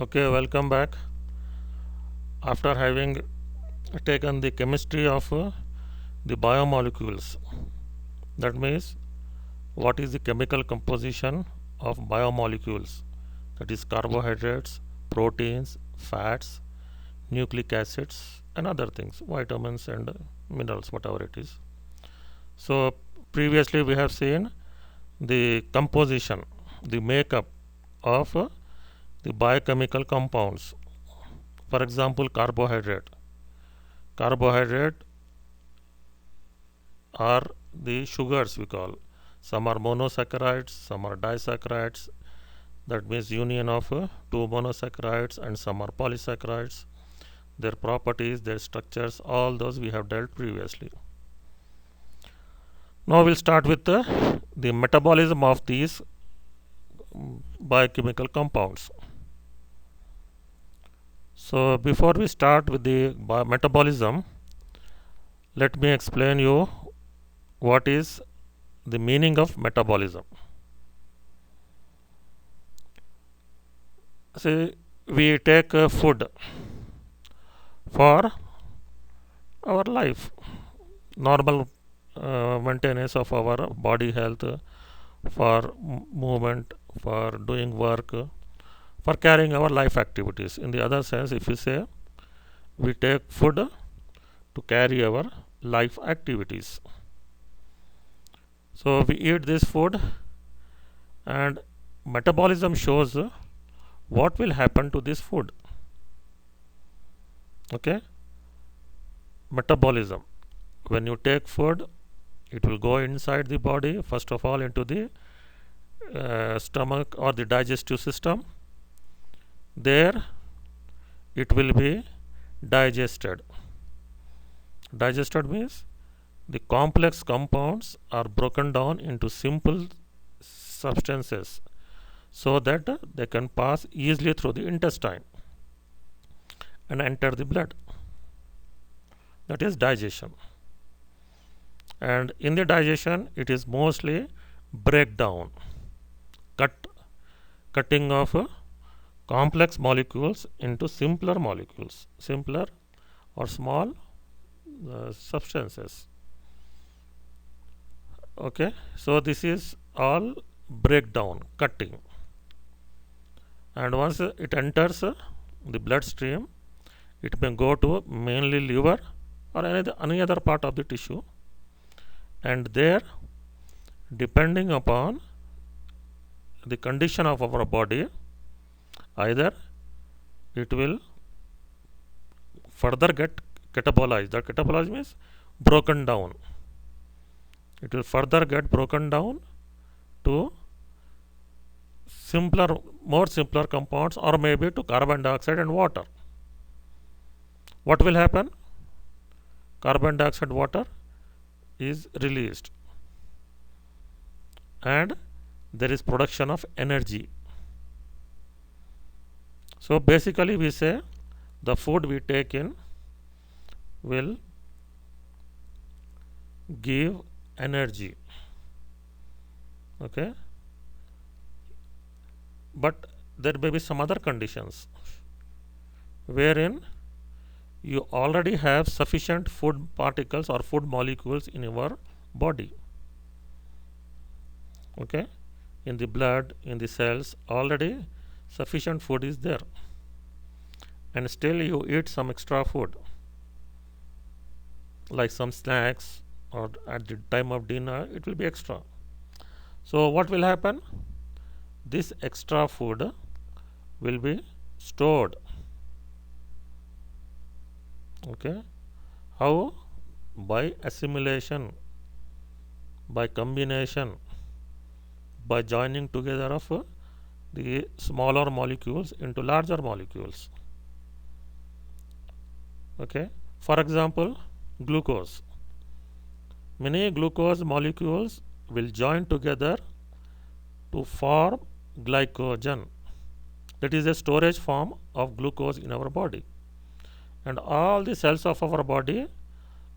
Okay, welcome back. After having taken the chemistry of the biomolecules, that means what is the chemical composition of biomolecules? That is carbohydrates, proteins, fats, nucleic acids, and other things, vitamins and minerals, whatever it is. So, previously we have seen the composition, the makeup of the biochemical compounds. For example, carbohydrate. Carbohydrate are the sugars we call. Some are monosaccharides, some are disaccharides. That means union of two monosaccharides, and some are polysaccharides. Their properties, their structures, all those we have dealt previously. Now we'll start with the metabolism of these biochemical compounds. So before we start with the metabolism, let me explain you what is the meaning of metabolism. See, we take food for our life, normal maintenance of our body health, for movement, for doing work, for carrying our life activities. In the other sense, if you say, we take food to carry our life activities. So we eat this food, and metabolism shows what will happen to this food. Okay, metabolism. When you take food, it will go inside the body, first of all into the stomach or the digestive system. There it will be digested. Digested means the complex compounds are broken down into simple substances so that they can pass easily through the intestine and enter the blood. That is digestion. And in the digestion, it is mostly breakdown, cutting of complex molecules into simpler molecules, simpler or small substances. Okay, so this is all breakdown, cutting, and once it enters the bloodstream, it may go to mainly liver or any other part of the tissue, and there, depending upon the condition of our body, either it will further get catabolized. That catabolized means broken down. It will further get broken down to more simpler compounds, or maybe to carbon dioxide and water. What will happen? Carbon dioxide, water is released, and there is production of energy. So basically we say the food we take in will give energy. Okay, but there may be some other conditions wherein you already have sufficient food particles or food molecules in your body. Okay, in the blood, in the cells, already sufficient food is there, and still you eat some extra food, like some snacks, or at the time of dinner it will be extra. So what will happen? This extra food will be stored. Okay, how? By assimilation, by combination, by joining together of the smaller molecules into larger molecules. Okay, for example, glucose. Many glucose molecules will join together to form glycogen. That is a storage form of glucose in our body, and all the cells of our body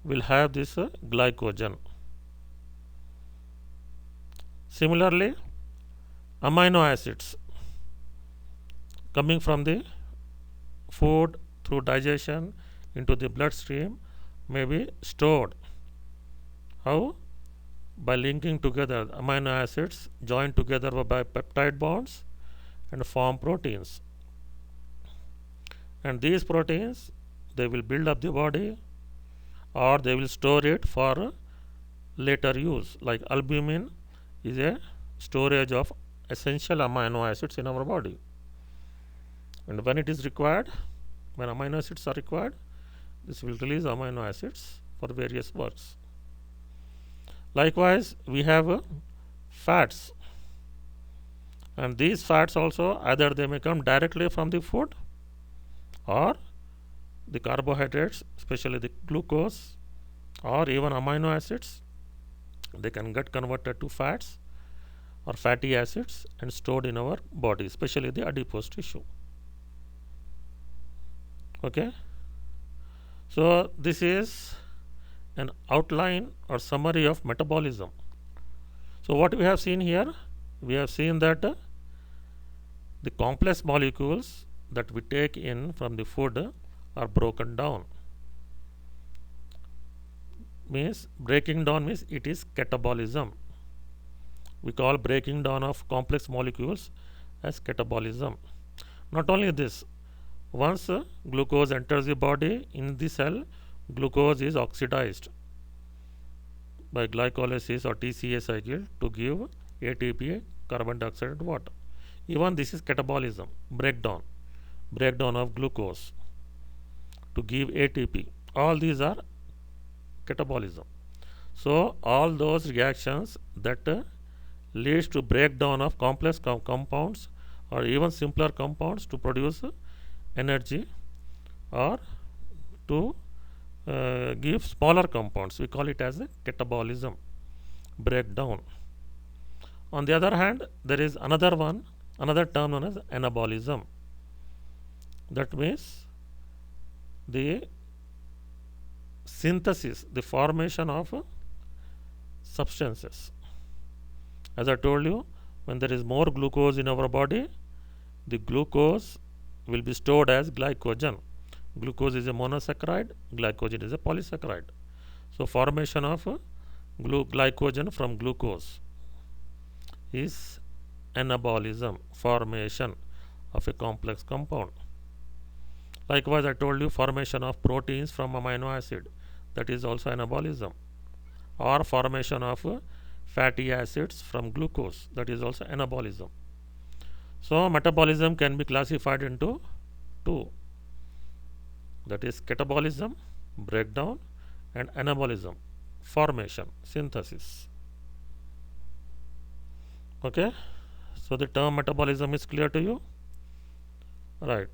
will have this glycogen. Similarly, amino acids. coming from the food through digestion into the bloodstream may be stored. How? By linking together amino acids joined together by peptide bonds and form proteins. And these proteins, they will build up the body, or they will store it for later use. Like albumin is a storage of essential amino acids in our body, and when it is required, when amino acids are required, this will release amino acids for various works. Likewise, we have fats, and these fats also, either they may come directly from the food, or the carbohydrates, especially the glucose, or even amino acids, they can get converted to fats or fatty acids and stored in our body, especially the adipose tissue. Okay, so this is an outline or summary of metabolism. So what we have seen here, we have seen that the complex molecules that we take in from the food are broken down. Means breaking down means it is catabolism. We call breaking down of complex molecules as catabolism. Not only this, once glucose enters the body, in the cell, glucose is oxidized by glycolysis or TCA cycle to give ATP, carbon dioxide and water. Even this is catabolism, breakdown of glucose to give ATP. All these are catabolism. So all those reactions that leads to breakdown of complex compounds or even simpler compounds to produce energy, or to give smaller compounds, we call it as a catabolism, breakdown. On the other hand, there is another term known as anabolism. That means the synthesis, the formation of substances. As I told you, when there is more glucose in our body, the glucose will be stored as glycogen. Glucose is a monosaccharide, glycogen is a polysaccharide. So formation of glycogen from glucose is anabolism, formation of a complex compound. Likewise, I told you formation of proteins from amino acid, that is also anabolism, or formation of fatty acids from glucose, that is also anabolism. So metabolism can be classified into two, that is catabolism, breakdown, and anabolism, formation, synthesis. Okay, so the term metabolism is clear to you, right?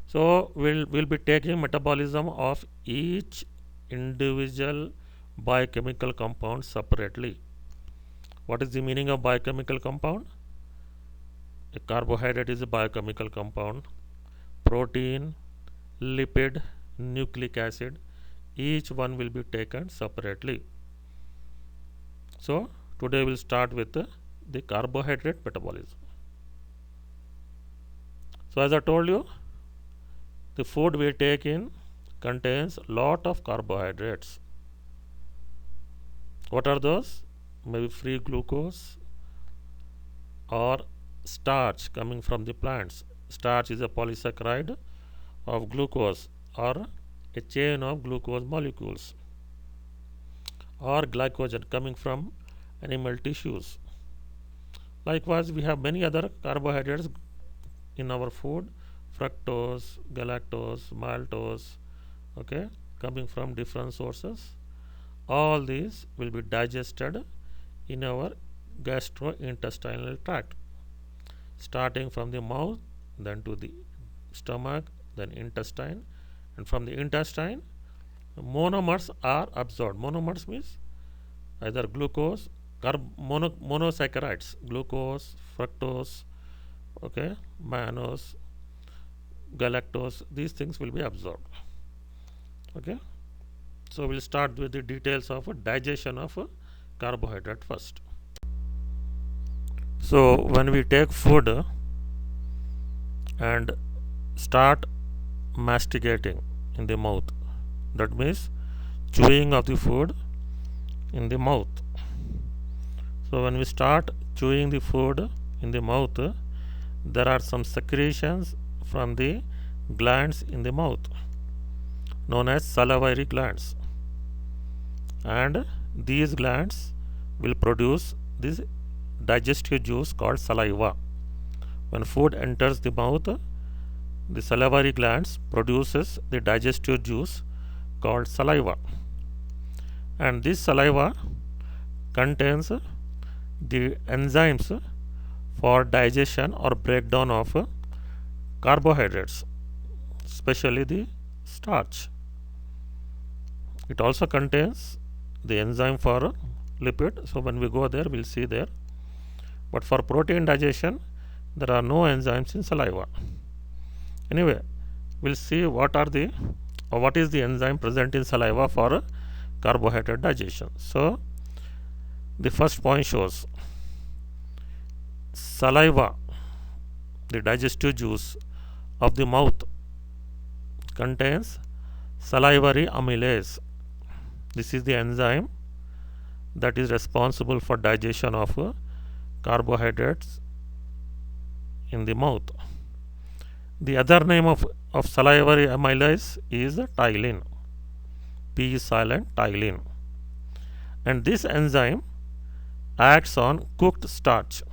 So we'll be taking metabolism of each individual biochemical compound separately. What is the meaning of biochemical compound? A carbohydrate is a biochemical compound, protein, lipid, nucleic acid, each one will be taken separately. So today we'll start with the carbohydrate metabolism. So as I told you, the food we take in contains lot of carbohydrates. What are those? Maybe free glucose or starch coming from the plants. Starch is a polysaccharide of glucose or a chain of glucose molecules, or glycogen coming from animal tissues. Likewise, we have many other carbohydrates in our food, fructose, galactose, maltose, okay, coming from different sources. All these will be digested in our gastrointestinal tract, starting from the mouth, then to the stomach, then intestine, and from the intestine monomers are absorbed. Monomers means either glucose, monosaccharides, glucose, fructose, okay, mannose, galactose, these things will be absorbed. Okay, so we'll start with the details of digestion of carbohydrate first. So when we take food, and start masticating in the mouth. That means chewing of the food in the mouth. So when we start chewing the food in the mouth, there are some secretions from the glands in the mouth known as salivary glands, and these glands will produce this digestive juice called saliva. When food enters the mouth, the salivary glands produces the digestive juice called saliva, and this saliva contains the enzymes for digestion or breakdown of carbohydrates, especially the starch. It also contains the enzyme for lipid. So when we go there, we'll see there. But for protein digestion, there are no enzymes in saliva. Anyway, we'll see what is the enzyme present in saliva for carbohydrate digestion. So the first point shows saliva, the digestive juice of the mouth, contains salivary amylase. This is the enzyme that is responsible for digestion of carbohydrates in the mouth. The other name of salivary amylase is ptyalin. P is silent, ptyalin. And this enzyme acts on cooked starch.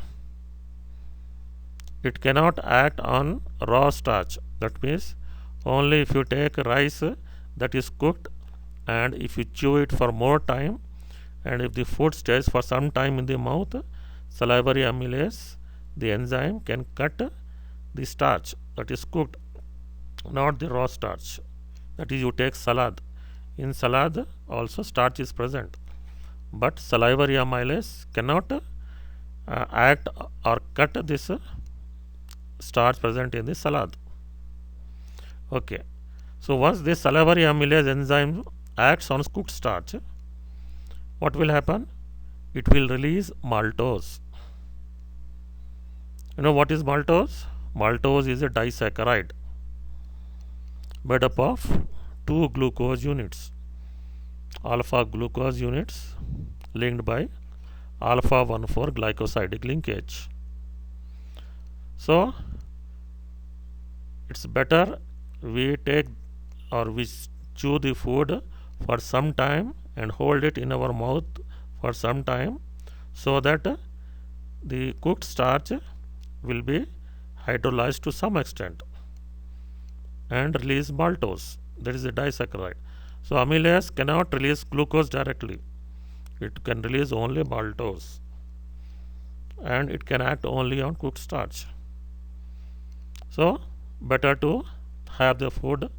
It cannot act on raw starch. That means only if you take rice that is cooked, and if you chew it for more time, and if the food stays for some time in the mouth, salivary amylase, the enzyme, can cut the starch that is cooked, not the raw starch. That is, you take salad. In salad also starch is present, but salivary amylase cannot act or cut this starch present in the salad. Okay. So once this salivary amylase enzyme acts on cooked starch, what will happen? It will release maltose. You know what is maltose? Maltose is a disaccharide made up of two glucose units, alpha glucose units linked by alpha 1,4 glycosidic linkage. So it's better we take or we chew the food for some time and hold it in our mouth for some time, so that the cooked starch will be hydrolyzed to some extent and release maltose. That is a disaccharide. So amylase cannot release glucose directly. It can release only maltose, and it can act only on cooked starch. So better to have the food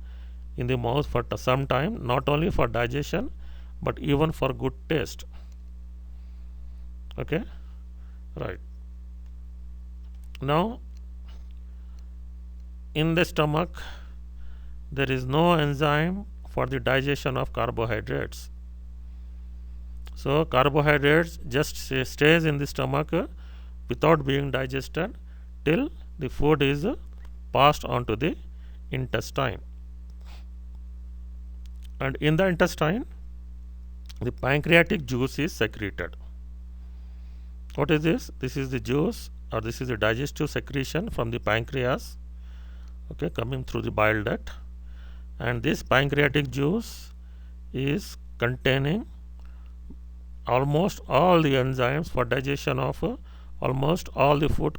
in the mouth for some time, not only for digestion but even for good taste. Okay, right. Now in the stomach there is no enzyme for the digestion of carbohydrates. So carbohydrates just stays in the stomach without being digested till the food is passed on to the intestine. And in the intestine, the pancreatic juice is secreted. What is this? This is the juice, or this is the digestive secretion from the pancreas, okay, coming through the bile duct. And this pancreatic juice is containing almost all the enzymes for digestion of almost all the food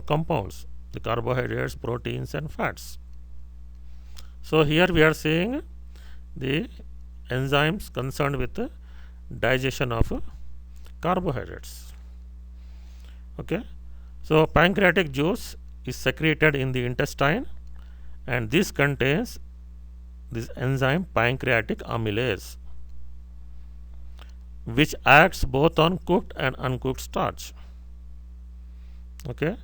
compounds, the carbohydrates, proteins and fats. So here we are seeing the enzymes concerned with digestion of carbohydrates. Okay, so pancreatic juice is secreted in the intestine, and this contains this enzyme pancreatic amylase, which acts both on cooked and uncooked starch. Okay,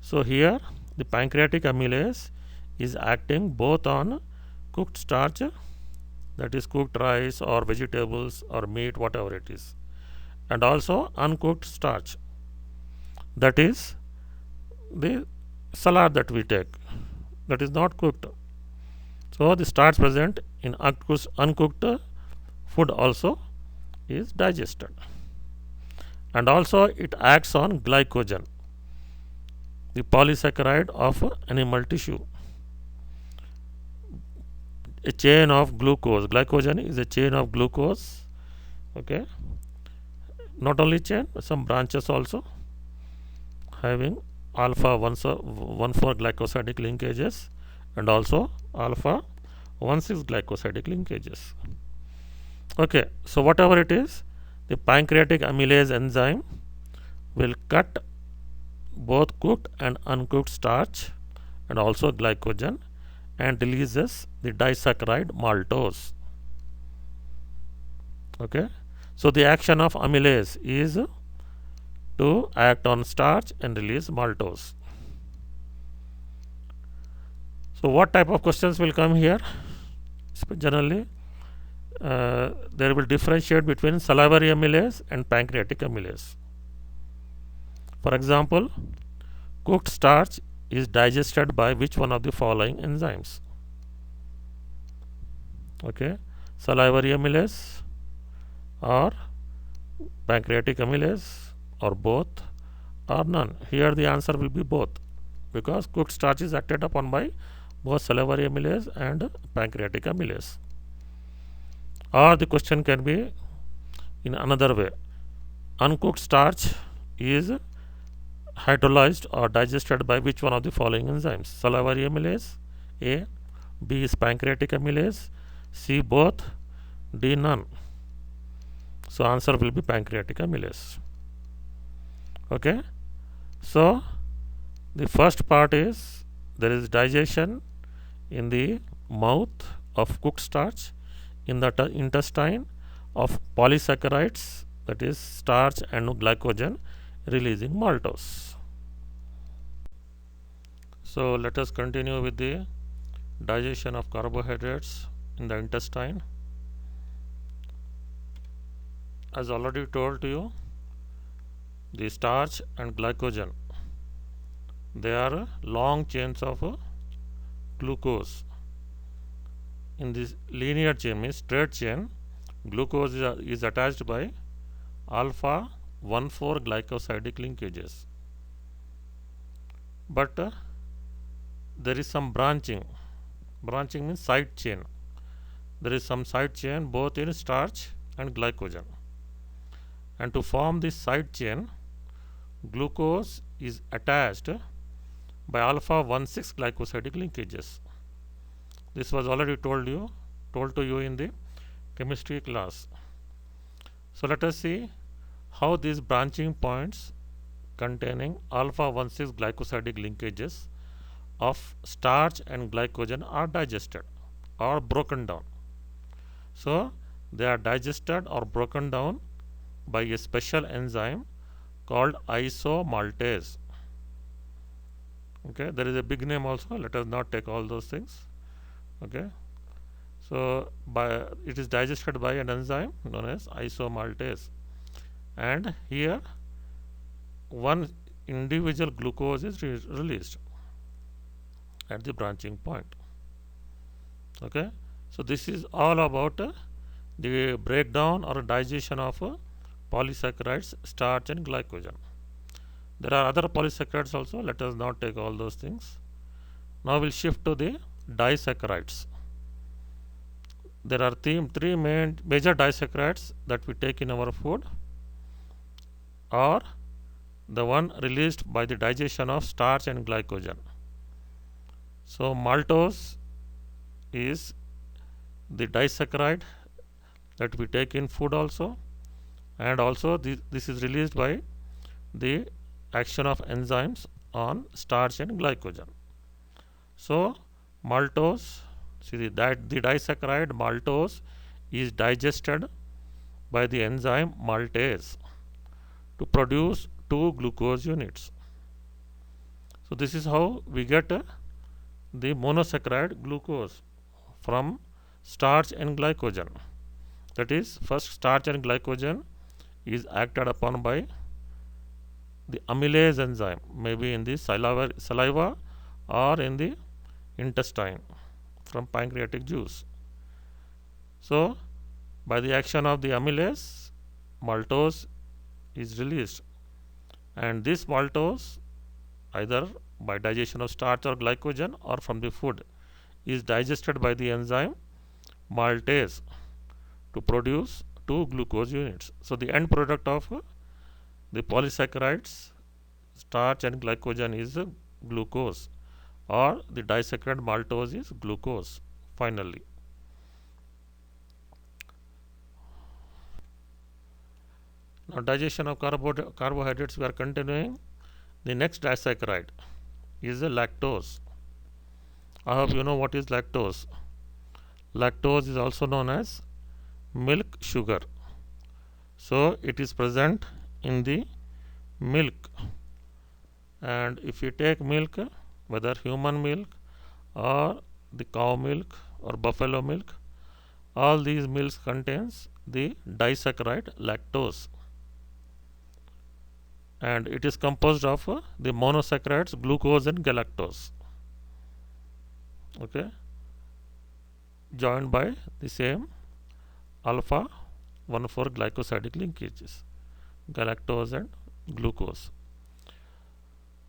so here the pancreatic amylase is acting both on cooked starch, that is cooked rice or vegetables or meat, whatever it is, and also uncooked starch, that is the salad that we take, that is not cooked. So the starch present in uncooked food also is digested, and also it acts on glycogen, the polysaccharide of animal tissue. A chain of glucose. Glycogen is a chain of glucose. Okay, not only chain, some branches also having alpha 1,4 glycosidic linkages and also alpha 1,6 glycosidic linkages. Okay, so whatever it is, the pancreatic amylase enzyme will cut both cooked and uncooked starch and also glycogen and releases the disaccharide maltose. Okay, so the action of amylase is to act on starch and release maltose. So what type of questions will come here? Generally, there will differentiate between salivary amylase and pancreatic amylase. For example, cooked starch is digested by which one of the following enzymes? Okay, salivary amylase or pancreatic amylase or both or none. Here the answer will be both, because cooked starch is acted upon by both salivary amylase and pancreatic amylase. Or the question can be in another way: uncooked starch is hydrolyzed or digested by which one of the following enzymes? Salivary amylase A, B is pancreatic amylase, C both, D none. So answer will be pancreatic amylase. Okay, so the first part is there is digestion in the mouth of cooked starch, in the intestine of polysaccharides, that is starch and glycogen, releasing maltose. So let us continue with the digestion of carbohydrates in the intestine. As already told to you, the starch and glycogen, they are long chains of glucose. In this linear chain, means straight chain, glucose is attached by alpha 1,4 glycosidic linkages. But there is some branching. Branching means side chain. There is some side chain both in starch and glycogen. And to form this side chain, glucose is attached by alpha 1,6 glycosidic linkages. This was already told to you in the chemistry class. So let us see how these branching points containing alpha 1,6 glycosidic linkages of starch and glycogen are digested or broken down. So they are digested or broken down by a special enzyme called isomaltase. Okay, there is a big name also. Let us not take all those things. Okay, so it is digested by an enzyme known as isomaltase, and here one individual glucose is released at the branching point. Okay, so this is all about the breakdown or digestion of polysaccharides, starch and glycogen. There are other polysaccharides also. Let us not take all those things. Now we'll shift to the disaccharides. There are three major disaccharides that we take in our food, or the one released by the digestion of starch and glycogen. So maltose is the disaccharide that we take in food also, and also this is released by the action of enzymes on starch and glycogen. So maltose, see the disaccharide maltose is digested by the enzyme maltase to produce 2 glucose units. So this is how we get the monosaccharide glucose from starch and glycogen. That is, first starch and glycogen is acted upon by the amylase enzyme, maybe in the saliva or in the intestine from pancreatic juice. So, by the action of the amylase, maltose is released, and this maltose, either by digestion of starch or glycogen or from the food, is digested by the enzyme maltase to produce 2 glucose units. So, the end product of the polysaccharides, starch and glycogen is glucose, or the disaccharide maltose is glucose finally. Now, digestion of carbohydrates, we are continuing. The next disaccharide is the lactose. I hope you know what is lactose. Lactose is also known as milk sugar. So, it is present in the milk, and if you take milk, whether human milk or the cow milk or buffalo milk, all these milks contains the disaccharide lactose, and it is composed of the monosaccharides glucose and galactose, okay, joined by the same alpha 1,4 glycosidic linkages, galactose and glucose.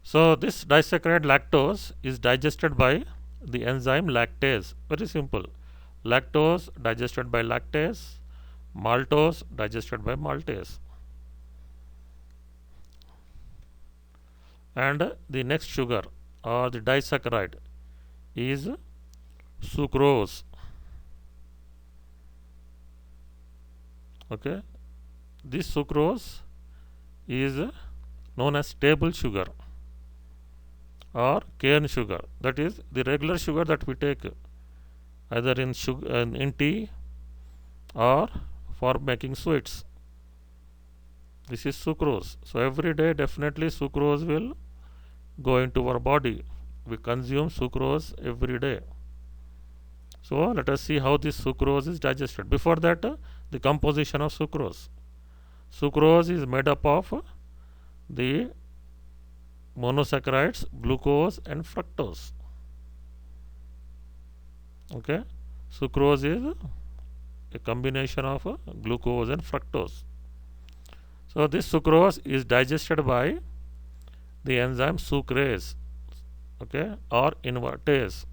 So, this disaccharide lactose is digested by the enzyme lactase. Very simple. Lactose digested by lactase, maltose digested by maltase. And the next sugar or the disaccharide is sucrose. Okay, this sucrose is known as table sugar or cane sugar. That is the regular sugar that we take either in tea or for making sweets. This is sucrose. So, every day definitely sucrose will go into our body. We consume sucrose every day. So, let us see how this sucrose is digested. Before that, the composition of sucrose. Sucrose is made up of the monosaccharides, glucose and fructose. Okay, sucrose is a combination of glucose and fructose. So, this sucrose is digested by the enzyme sucrase, okay, or invertase.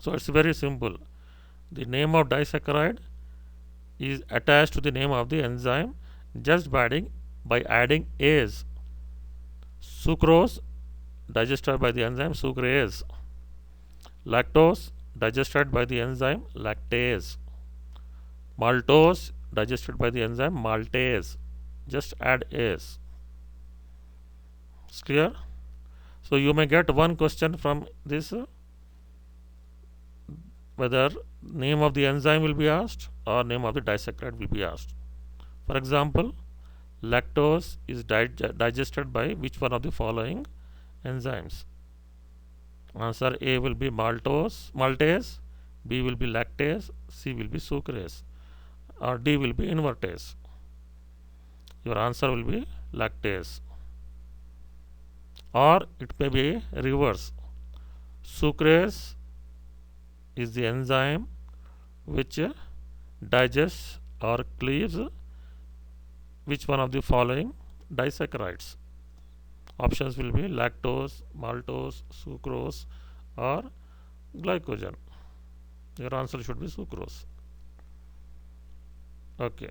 So, it's very simple. The name of disaccharide is attached to the name of the enzyme just by adding ase. Sucrose digested by the enzyme sucrase. Lactose digested by the enzyme lactase. Maltose digested by the enzyme maltase. Just add ase. It's clear? So, you may get one question from this, whether name of the enzyme will be asked or name of the disaccharide will be asked. For example, lactose is digested by which one of the following enzymes? Answer A will be maltase, B will be lactase, C will be sucrase, or D will be invertase. Your answer will be lactase. Or it may be reverse. Sucrase is the enzyme which digests or cleaves which one of the following disaccharides? Options will be lactose, maltose, sucrose or glycogen. Your answer should be sucrose. Okay.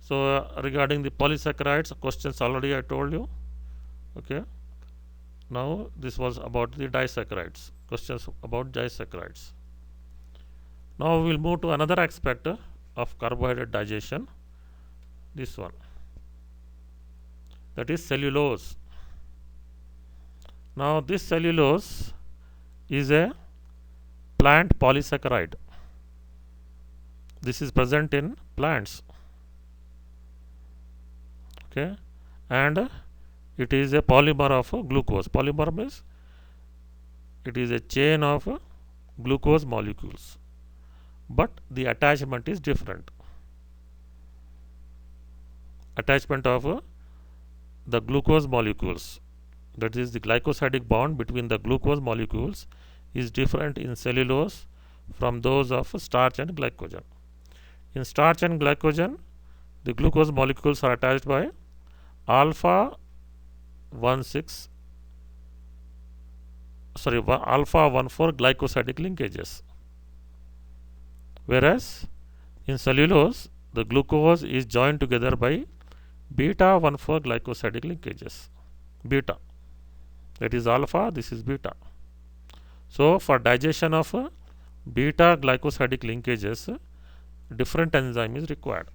So, regarding the polysaccharides, questions already I told you. Okay. Now, this was about the disaccharides. Questions about disaccharides. Now, we will move to another aspect of carbohydrate digestion. This one, that is cellulose. Now, this cellulose is a plant polysaccharide. This is present in plants. Okay, and it is a polymer of glucose. Polymer means it is a chain of glucose molecules, but the attachment is different. Attachment of the glucose molecules that is the glycosidic bond between the glucose molecules, is different in cellulose from those of starch and glycogen. In starch and glycogen, the glucose molecules are attached by alpha 1,4 glycosidic linkages, whereas in cellulose the glucose is joined together by beta 1,4 glycosidic linkages. Beta, that is alpha, this is beta. So for digestion of beta glycosidic linkages, different enzyme is required,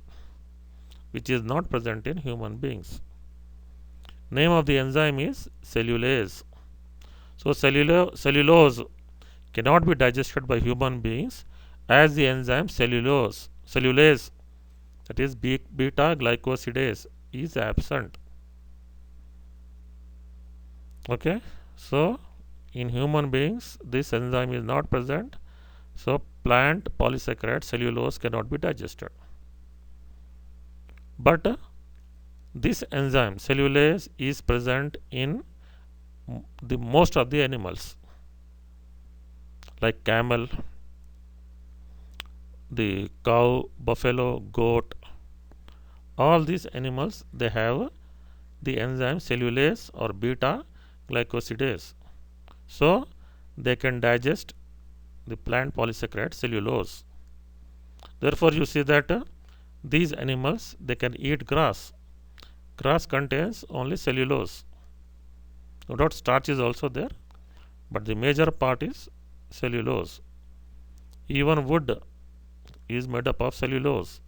which is not present in human beings. Name of the enzyme is cellulase. So cellulose cannot be digested by human beings, as the enzyme cellulase, that is beta glycosidase, is absent. Okay, so in human beings this enzyme is not present, so plant polysaccharide cellulose cannot be digested. But this enzyme cellulase is present in the most of the animals, like camel, the cow, buffalo, goat. All these animals, they have the enzyme cellulase or beta glycosidase, so they can digest the plant polysaccharide cellulose. Therefore you see that these animals, they can eat grass. Grass contains only cellulose. No doubt starch is also there, but the major part is cellulose. Even wood is made up of cellulose,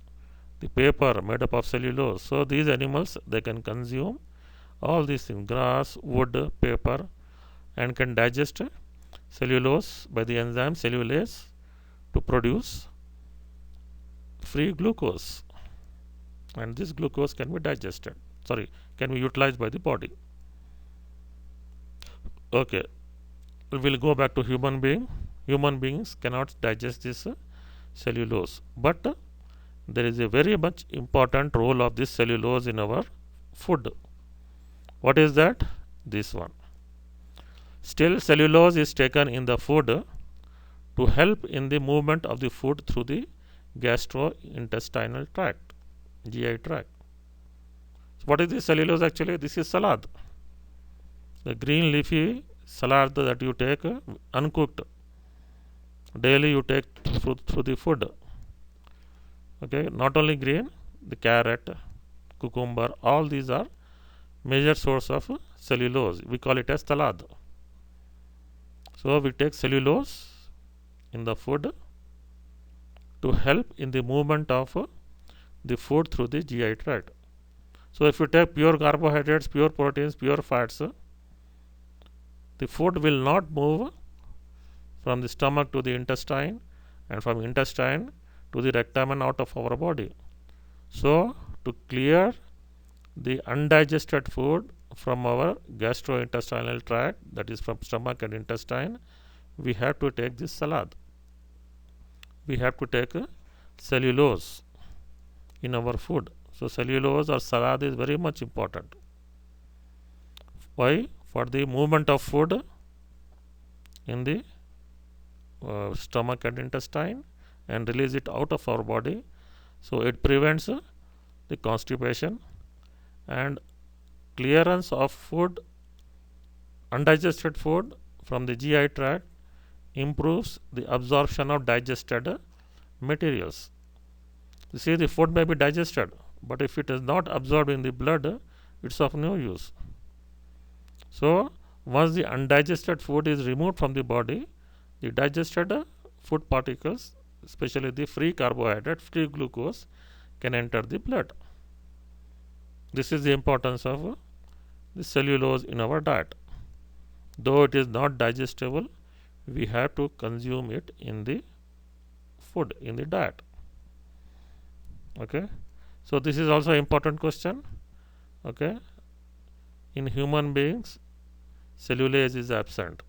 the paper made up of cellulose. So these animals, they can consume all these things, grass, wood, paper, and can digest cellulose by the enzyme cellulase to produce free glucose, and this glucose can be digested, can be utilized by the body. Okay, we will go back to human being. Human beings cannot digest this cellulose, but there is a very much important role of this cellulose in our food. What is that? This one. Still, cellulose is taken in the food to help in the movement of the food through the gastrointestinal tract, GI tract. So what is this cellulose actually? This is salad. The green leafy salad that you take uncooked, daily you take through the food. Okay, not only green, the carrot, cucumber, all these are major source of cellulose. We call it as salad. So we take cellulose in the food to help in the movement of the food through the GI tract. So if you take pure carbohydrates, pure proteins, pure fats, the food will not move from the stomach to the intestine, and from intestine to the rectum and out of our body. So to clear the undigested food from our gastrointestinal tract, that is from stomach and intestine, we have to take this salad. We have to take cellulose in our food. So cellulose or salad is very much important. Why? For the movement of food in the stomach and intestine and release it out of our body. So it prevents the constipation, and clearance of food, undigested food from the GI tract improves the absorption of digested materials. You see, the food may be digested, but if it is not absorbed in the blood, it's of no use. So once the undigested food is removed from the body, the digested food particles, especially the free carbohydrate, free glucose, can enter the blood. This is the importance of the cellulose in our diet. Though it is not digestible, we have to consume it in the food, in the diet. Okay, so this is also an important question. Okay, in human beings, cellulase is absent.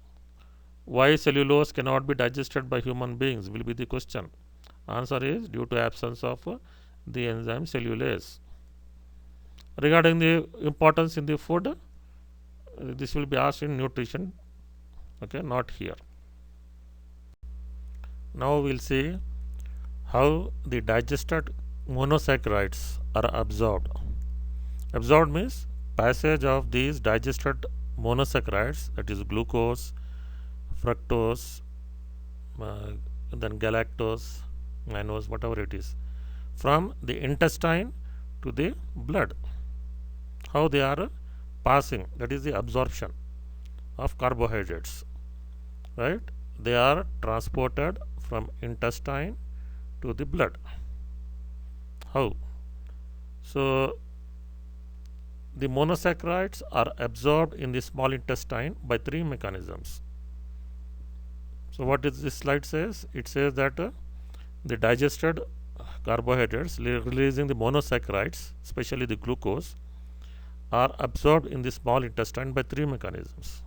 Why cellulose cannot be digested by human beings will be the question. Answer is due to absence of the enzyme cellulase. Regarding the importance in the food, this will be asked in nutrition, okay, not here. Now we'll see how the digested monosaccharides are absorbed. Absorbed means passage of these digested monosaccharides, that is glucose, fructose, then galactose, mannose, whatever it is, from the intestine to the blood. How they are passing, that is the absorption of carbohydrates, right? They are transported from intestine to the blood. How? So the monosaccharides are absorbed in the small intestine by 3 mechanisms. So what is this slide says? It says that the digested carbohydrates releasing the monosaccharides, especially the glucose, are absorbed in the small intestine by 3 mechanisms.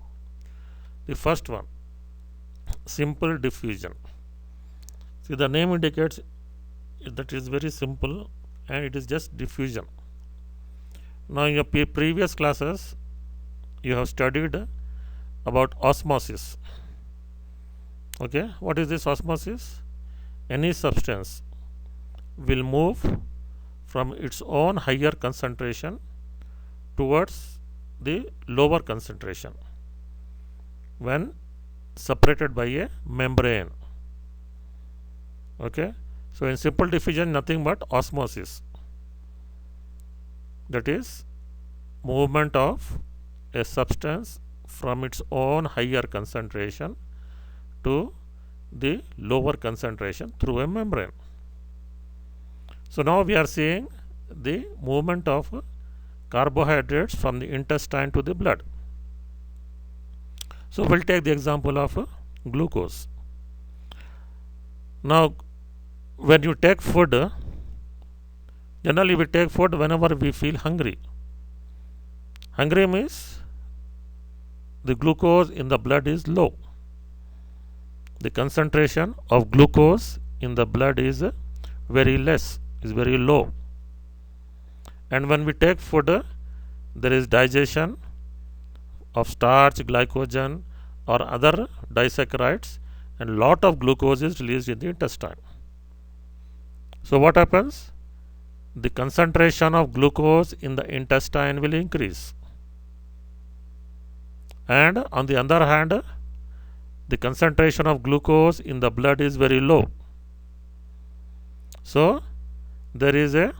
The first one, simple diffusion. See, the name indicates that is very simple, and it is just diffusion. Now in your previous classes you have studied about osmosis. Okay, what is this osmosis? Any substance will move from its own higher concentration towards the lower concentration when separated by a membrane. Okay, so in simple diffusion, nothing but osmosis, that is movement of a substance from its own higher concentration to the lower concentration through a membrane. So now we are seeing the movement of carbohydrates from the intestine to the blood. So we'll take the example of glucose. Now when you take food, generally we take food whenever we feel hungry. Hungry means the glucose in the blood is low. The concentration of glucose in the blood is very less, is very low. And when we take food, there is digestion of starch, glycogen or other disaccharides, and lot of glucose is released in the intestine. So what happens? The concentration of glucose in the intestine will increase, and on the other hand, the concentration of glucose in the blood is very low. So there is a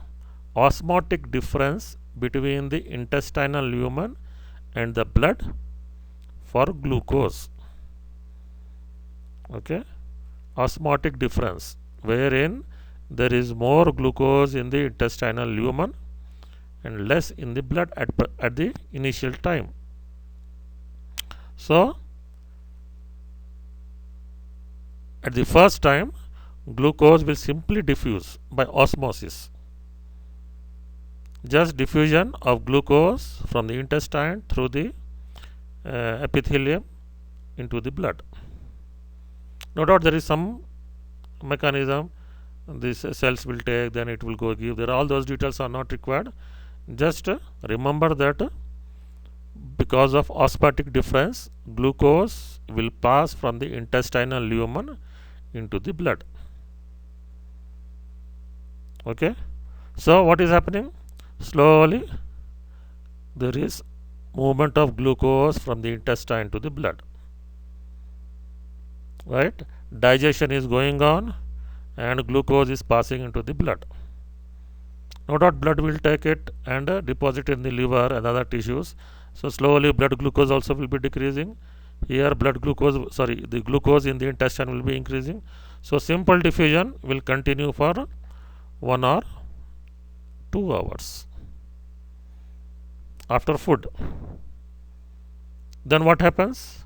osmotic difference between the intestinal lumen and the blood for glucose. Okay, osmotic difference, wherein there is more glucose in the intestinal lumen and less in the blood at the initial time. So at the first time, glucose will simply diffuse by osmosis. Just diffusion of glucose from the intestine through the epithelium into the blood. No doubt there is some mechanism these cells will take, then it will go give. There all those details are not required. Just remember that because of osmotic difference, glucose will pass from the intestinal lumen into the blood. Okay, so what is happening? Slowly there is movement of glucose from the intestine to the blood, right? Digestion is going on and glucose is passing into the blood. No doubt blood will take it and deposit in the liver and other tissues. So slowly blood glucose also will be decreasing. Here blood glucose, the glucose in the intestine will be increasing. So simple diffusion will continue for 1 or 2 hours after food. Then what happens?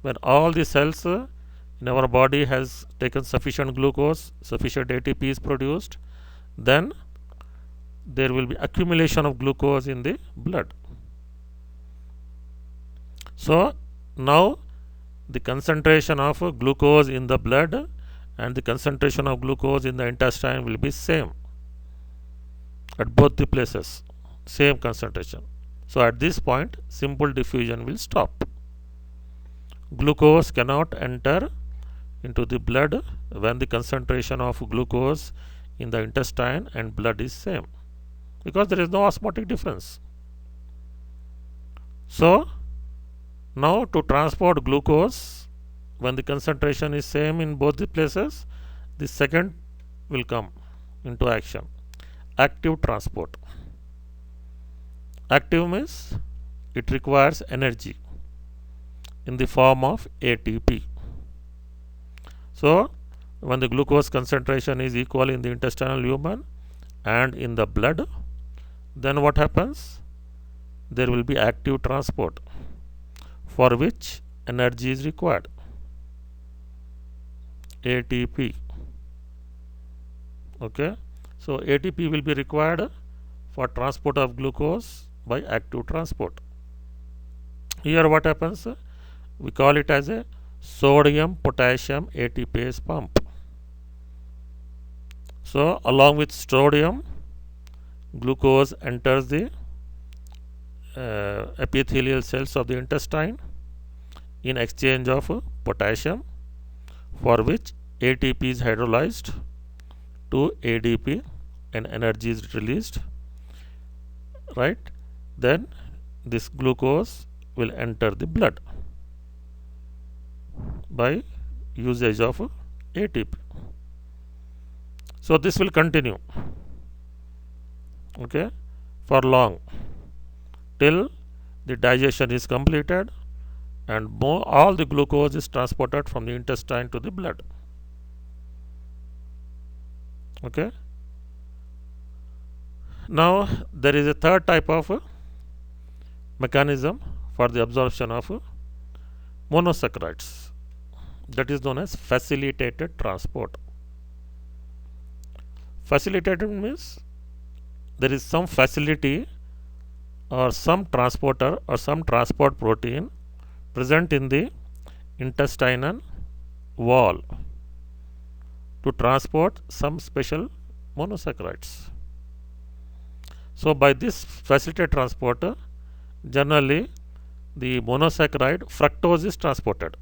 When all the cells in our body has taken sufficient glucose, sufficient ATP is produced, then there will be accumulation of glucose in the blood. So now the concentration of glucose in the blood and the concentration of glucose in the intestine will be same at both the places, same concentration. So at this point simple diffusion will stop. Glucose cannot enter into the blood when the concentration of glucose in the intestine and blood is same, because there is no osmotic difference. So now to transport glucose when the concentration is same in both the places, the second will come into action, active transport. Active means it requires energy in the form of ATP. So when the glucose concentration is equal in the intestinal lumen and in the blood, then what happens? There will be active transport for which energy is required, ATP. Okay, so ATP will be required for transport of glucose by active transport. Here what happens? We call it as a sodium potassium ATPase pump. So along with sodium, glucose enters the epithelial cells of the intestine in exchange of potassium, for which ATP is hydrolyzed to ADP and energy is released, right? Then this glucose will enter the blood by usage of ATP. So this will continue, okay, for long till the digestion is completed and all the glucose is transported from the intestine to the blood. Okay. Now there is a third type of mechanism for the absorption of monosaccharides, that is known as facilitated transport. Facilitated means there is some facility or some transporter or some transport protein present in the intestinal wall to transport some special monosaccharides. So by this facilitated transporter, generally the monosaccharide fructose is transported.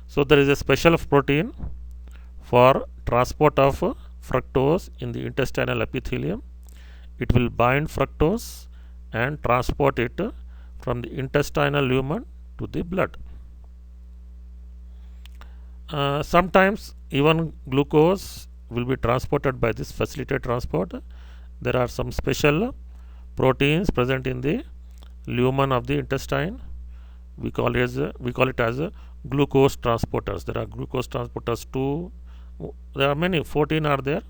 So there is a special protein for transport of fructose in the intestinal epithelium. It will bind fructose and transport it from the intestinal lumen to the blood. Sometimes even glucose will be transported by this facilitated transport. There are some special proteins present in the lumen of the intestine. We call it as glucose transporters. There are glucose transporters 2. There are many, 14 are there.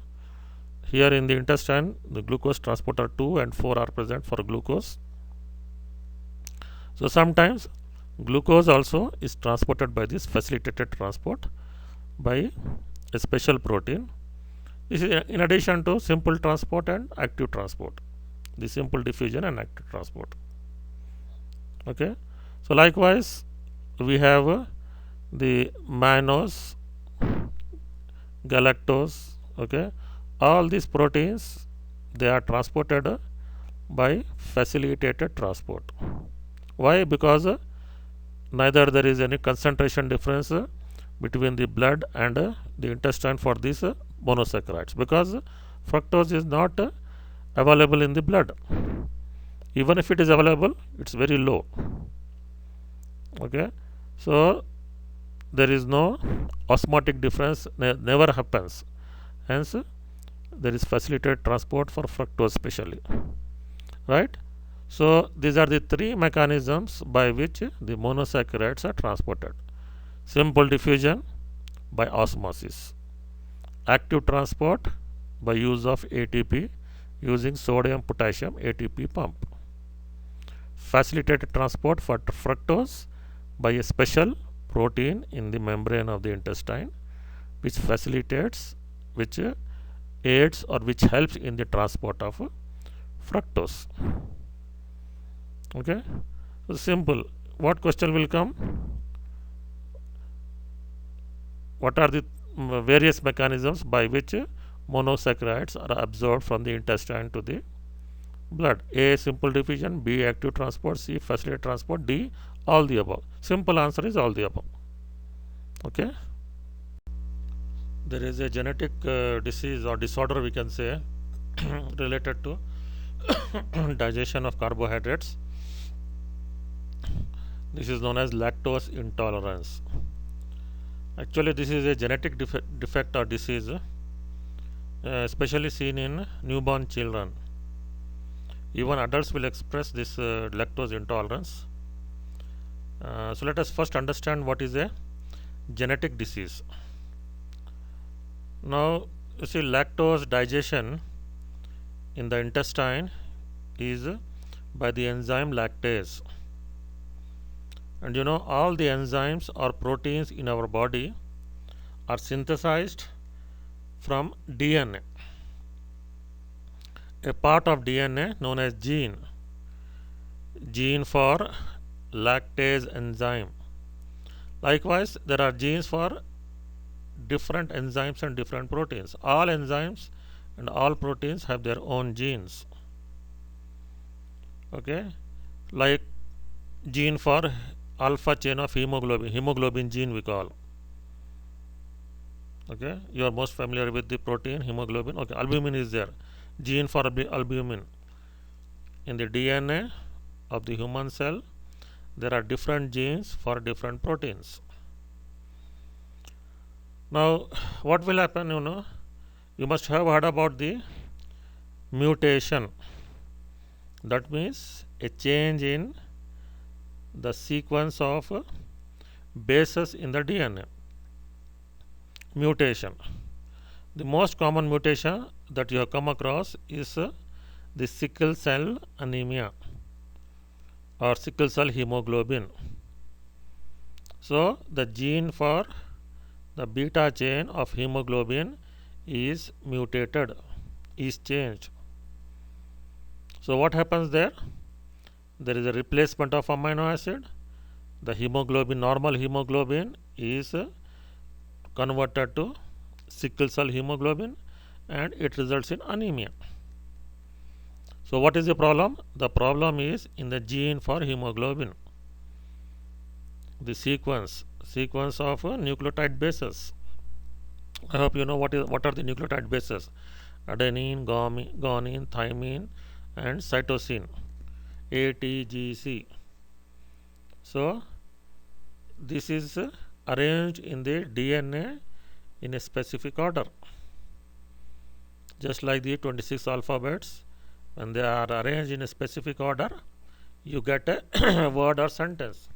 Here in the intestine, the glucose transporter 2 and 4 are present for glucose. So sometimes glucose also is transported by this facilitated transport by a special protein. This is in addition to simple transport and active transport, the simple diffusion and active transport. Okay, so likewise we have the mannose, galactose. Okay, all these proteins, they are transported by facilitated transport. Why? Because neither there is any concentration difference between the blood and the intestine for these monosaccharides, because fructose is not available in the blood. Even if it is available, it's very low. Okay, so there is no osmotic difference, never happens. Hence there is facilitated transport for fructose specially, right? So these are the three mechanisms by which the monosaccharides are transported: simple diffusion by osmosis, active transport by use of ATP using sodium potassium ATP pump, facilitated transport for fructose by a special protein in the membrane of the intestine, which facilitates, which aids or which helps in the transport of fructose. Okay, so simple. What question will come? What are the various mechanisms by which monosaccharides are absorbed from the intestine to the blood. A, simple diffusion. B, active transport. C, facilitated transport. D, all the above. Simple answer is all the above. Okay. There is a genetic disease or disorder, we can say, related to digestion of carbohydrates. This is known as lactose intolerance. Actually, this is a genetic defect or disease, especially seen in newborn children. Even adults will express this lactose intolerance. So let us first understand what is a genetic disease. Now, you see, lactose digestion in the intestine is by the enzyme lactase. And you know, all the enzymes or proteins in our body are synthesized from DNA. A part of DNA known as gene for lactase enzyme. Likewise, there are genes for different enzymes and different proteins. All enzymes and all proteins have their own genes. Okay, like gene for alpha chain of hemoglobin gene we call. Okay, you are most familiar with the protein hemoglobin. Okay, albumin is there. Gene for albumin. In the DNA of the human cell, there are different genes for different proteins. Now, what will happen, you know? You must have heard about the mutation. That means a change in the sequence of bases in the DNA. Mutation. The most common mutation that you have come across is the sickle cell anemia or sickle cell hemoglobin. So, the gene for the beta chain of hemoglobin is mutated, is changed. So, what happens there? There is a replacement of amino acid. The hemoglobin, normal hemoglobin, is converted to sickle cell hemoglobin, and it results in anemia. So, what is the problem? The problem is in the gene for hemoglobin, the sequence of nucleotide bases. I hope you know what are the nucleotide bases: adenine, guanine, thymine, and cytosine. ATGC. So, this is arranged in the DNA in a specific order, just like the 26 alphabets. When they are arranged in a specific order, you get a word or sentence.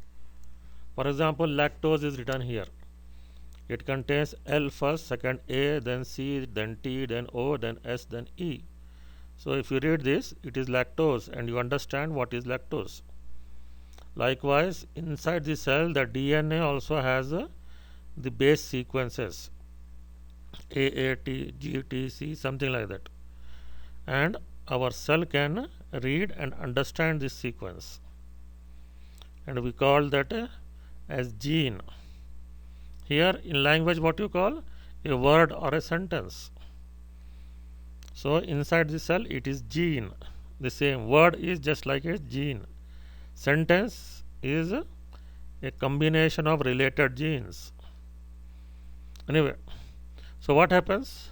For example, lactose is written here. It contains L first, second A, then C, then T, then O, then S, then E. So, if you read this, it is lactose, and you understand what is lactose. Likewise, inside the cell, the DNA also has the base sequences AAT, GTC, something like that. And our cell can read and understand this sequence. And we call that as gene. Here in language, what you call a word or a sentence. So, inside the cell, it is gene. The same word is just like a gene. Sentence is a combination of related genes. Anyway, so what happens?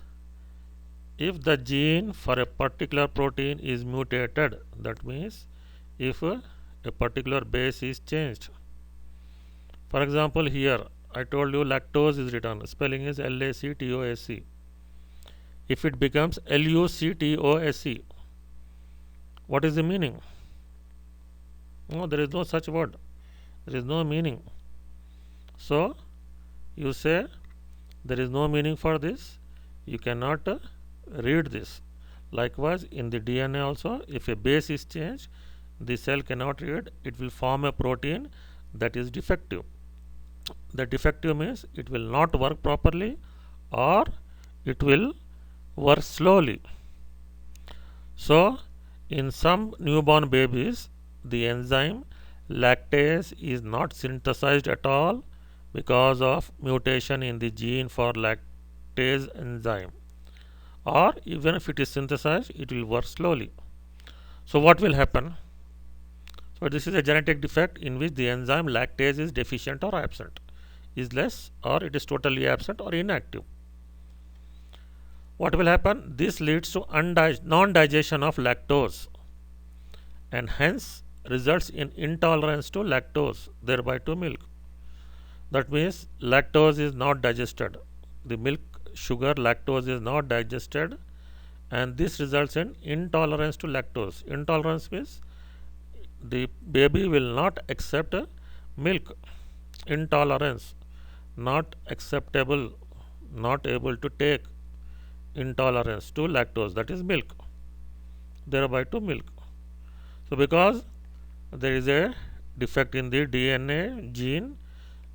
If the gene for a particular protein is mutated, that means if a particular base is changed. For example, here I told you lactose is written, spelling is LACTOSE. If it becomes LUCTOSE, what is the meaning? No, there is no such word. There is no meaning. So, you say there is no meaning for this. You cannot read this. Likewise, in the DNA also, if a base is changed, the cell cannot read. It will form a protein that is defective. The defective means it will not work properly, or it will work slowly. So, in some newborn babies, the enzyme lactase is not synthesized at all because of mutation in the gene for lactase enzyme, or even if it is synthesized, it will work slowly. So what will happen? So this is a genetic defect in which the enzyme lactase is deficient or absent, is less, or it is totally absent or inactive. What will happen? This leads to non-digestion of lactose and hence results in intolerance to lactose, thereby to milk. That means lactose is not digested. The milk sugar lactose is not digested, and this results in intolerance to lactose. Intolerance means the baby will not accept milk. Intolerance, not acceptable, not able to take, intolerance to lactose, that is milk, thereby to milk. So because there is a defect in the DNA gene,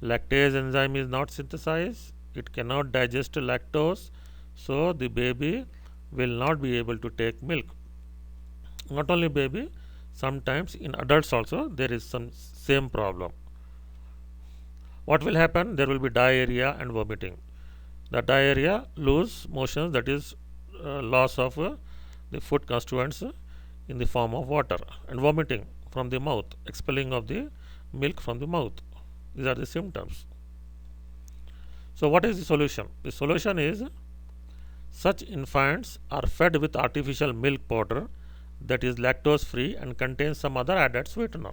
lactase enzyme is not synthesized, it cannot digest lactose, so the baby will not be able to take milk. Not only baby, sometimes in adults also there is some same problem. What will happen? There will be diarrhea and vomiting. The diarrhea, loose motions, that is loss of the food constituents in the form of water, and vomiting from the mouth, expelling of the milk from the mouth. These are the symptoms. So what is the solution? The solution is such infants are fed with artificial milk powder that is lactose free and contains some other added sweetener.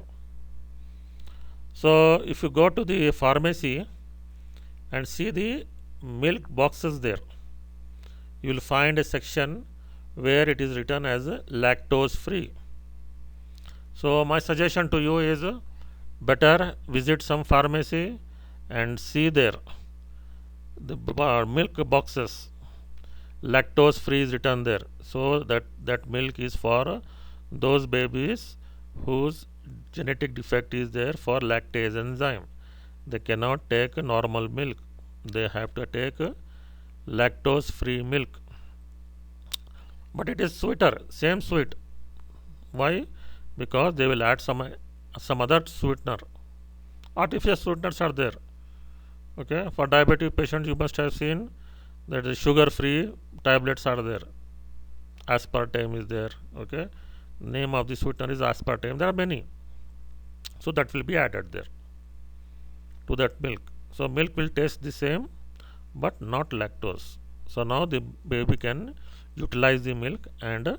So if you go to the pharmacy and see the milk boxes there, you will find a section where it is written as lactose free. So my suggestion to you is better visit some pharmacy and see there the milk boxes, lactose free is written there, so that milk is for those babies whose genetic defect is there for lactase enzyme. They cannot take normal milk, they have to take lactose free milk, but it is sweeter, same sweet. Why? Because they will add some other sweetener. Artificial sweeteners are there. Okay, for diabetic patients you must have seen that the sugar free tablets are there, aspartame is there. Okay, name of the sweetener is aspartame. There are many, so that will be added there to that milk. So milk will taste the same but not lactose. So now the baby can utilize the milk and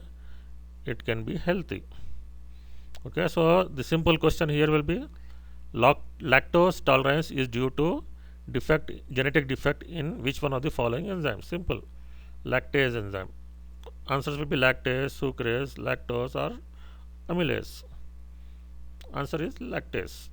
it can be healthy. Okay, so the simple question here will be lactose tolerance is due to genetic defect in which one of the following enzymes? Simple, lactase enzyme. Answers will be lactase, sucrase, lactose, or amylase. Answer is lactase.